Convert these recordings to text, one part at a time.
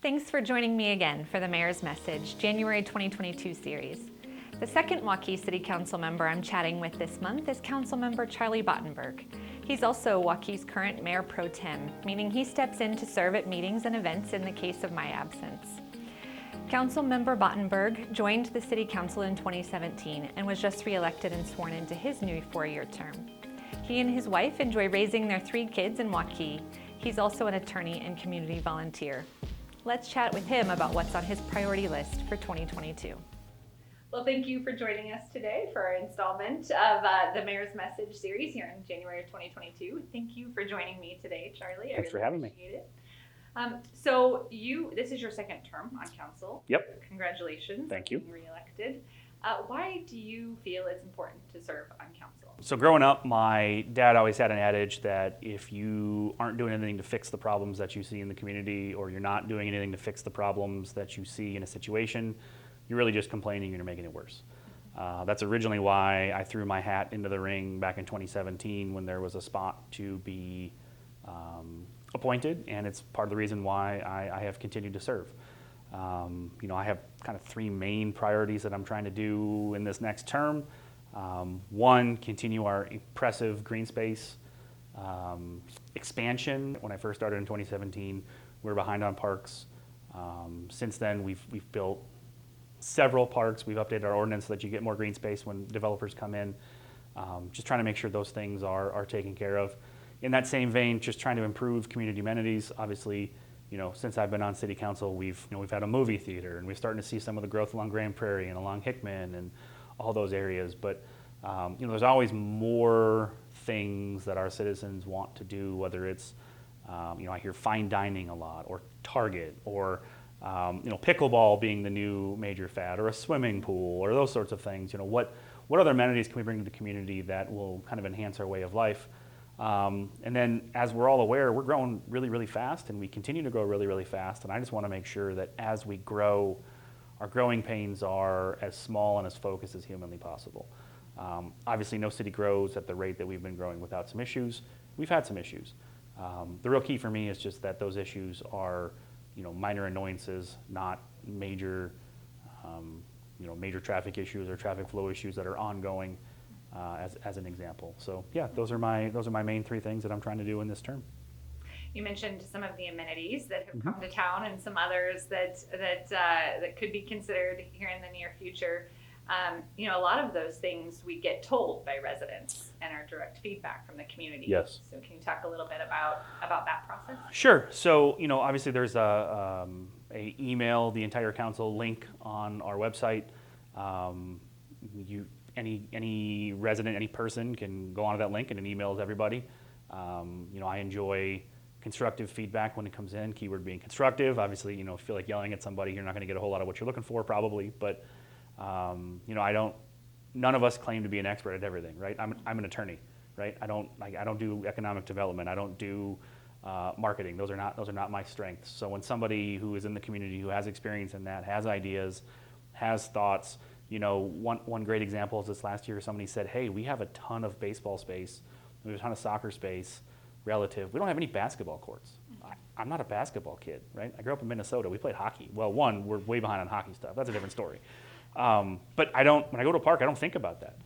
Thanks for joining me again for the Mayor's Message, January 2022 series. The second Waukee City Council member I'm chatting with this month is Council Member Charlie Bottenberg. He's also Waukee's current Mayor Pro Tem, meaning he steps in to serve at meetings and events in the case of my absence. Council Member Bottenberg joined the City Council in 2017 and was just re-elected and sworn into his new 4-year term. He and his wife enjoy raising their 3 kids in Waukee. He's also an attorney and community volunteer. Let's chat with him about what's on his priority list for 2022. Well, thank you for joining us today for our installment of the Mayor's Message series here in January of 2022. Thank you for joining me today, Charlie. Thanks for having me. It. So this is your second term on council. Yep. Congratulations. Thank you. Being reelected. Why do you feel it's important to serve on council? So growing up, my dad always had an adage that if you aren't doing anything to fix the problems that you see in the community, or you're not doing anything to fix the problems that you see in a situation, you're really just complaining and you're making it worse. That's originally why I threw my hat into the ring back in 2017 when there was a spot to be appointed, and it's part of the reason why I have continued to serve. I have kind of 3 main priorities that I'm trying to do in this next term. One, continue our impressive green space expansion. When I first started in 2017, we were behind on parks. Since then, we've built several parks. We've updated our ordinance so that you get more green space when developers come in. Just trying to make sure those things are taken care of. In that same vein, just trying to improve community amenities. Obviously, since I've been on City Council, we've had a movie theater, and we're starting to see some of the growth along Grand Prairie and along Hickman and all those areas. But there's always more things that our citizens want to do, whether it's I hear fine dining a lot, or Target, or pickleball being the new major fad, or a swimming pool, or those sorts of things. What other amenities can we bring to the community that will kind of enhance our way of life? And then, as we're all aware, we're growing really, really fast, and we continue to grow really, really fast. And I just want to make sure that as we grow, our growing pains are as small and as focused as humanly possible. Obviously, no city grows at the rate that we've been growing without some issues. We've had some issues. The real key for me is just that those issues are, minor annoyances, not major, major traffic issues or traffic flow issues that are ongoing. As an example. So yeah, those are my main 3 things that I'm trying to do in this term. You mentioned some of the amenities that have come to town, and some others that could be considered here in the near future. A lot of those things we get told by residents and our direct feedback from the community. Yes. So can you talk a little bit about that process? Sure. So obviously there's a email, the entire council link on our website. Any resident, any person can go onto that link, and it emails everybody. I enjoy constructive feedback when it comes in, keyword being constructive. Obviously, if you feel like yelling at somebody, you're not going to get a whole lot of what you're looking for probably, but none of us claim to be an expert at everything, right? I'm an attorney, right? I don't do economic development. I don't do marketing. Those are not my strengths. So when somebody who is in the community, who has experience in that, has ideas, has thoughts. One great example is this last year, somebody said, hey, we have a ton of baseball space, we have a ton of soccer space relative. We don't have any basketball courts. I'm not a basketball kid, right? I grew up in Minnesota. We played hockey. Well, we're way behind on hockey stuff. That's a different story. But when I go to a park, I don't think about that.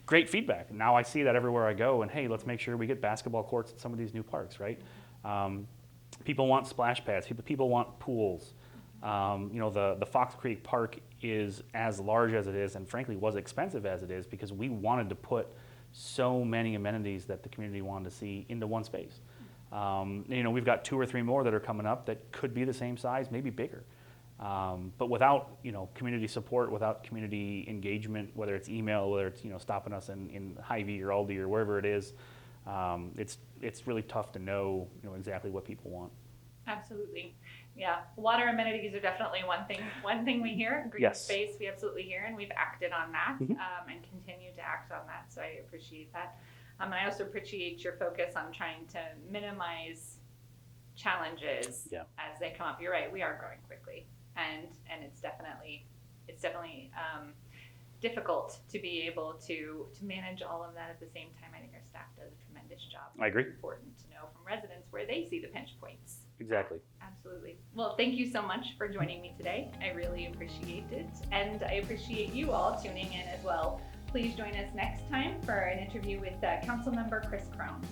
Great feedback. Now I see that everywhere I go, and hey, let's make sure we get basketball courts at some of these new parks, right? People want splash pads. People want pools. The Fox Creek Park is as large as it is, and frankly was expensive as it is, because we wanted to put so many amenities that the community wanted to see into one space. We've got 2 or 3 more that are coming up that could be the same size, maybe bigger. But without community support, without community engagement, whether it's email, whether it's stopping us in Hy-Vee or Aldi or wherever it is, it's really tough to know exactly what people want. Absolutely. Yeah, water amenities are definitely one thing we hear. Green Yes. space we absolutely hear, and we've acted on that and continue to act on that, so I appreciate that. And I also appreciate your focus on trying to minimize challenges as they come up. You're right, we are growing quickly, and it's definitely difficult to be able to manage all of that at the same time. I think our staff does a tremendous job. I agree. It's important to know from residents where they see the pinch points. Exactly. Absolutely. Absolutely. Well, thank you so much for joining me today. I really appreciate it. And I appreciate you all tuning in as well. Please join us next time for an interview with Council Member Chris Crone.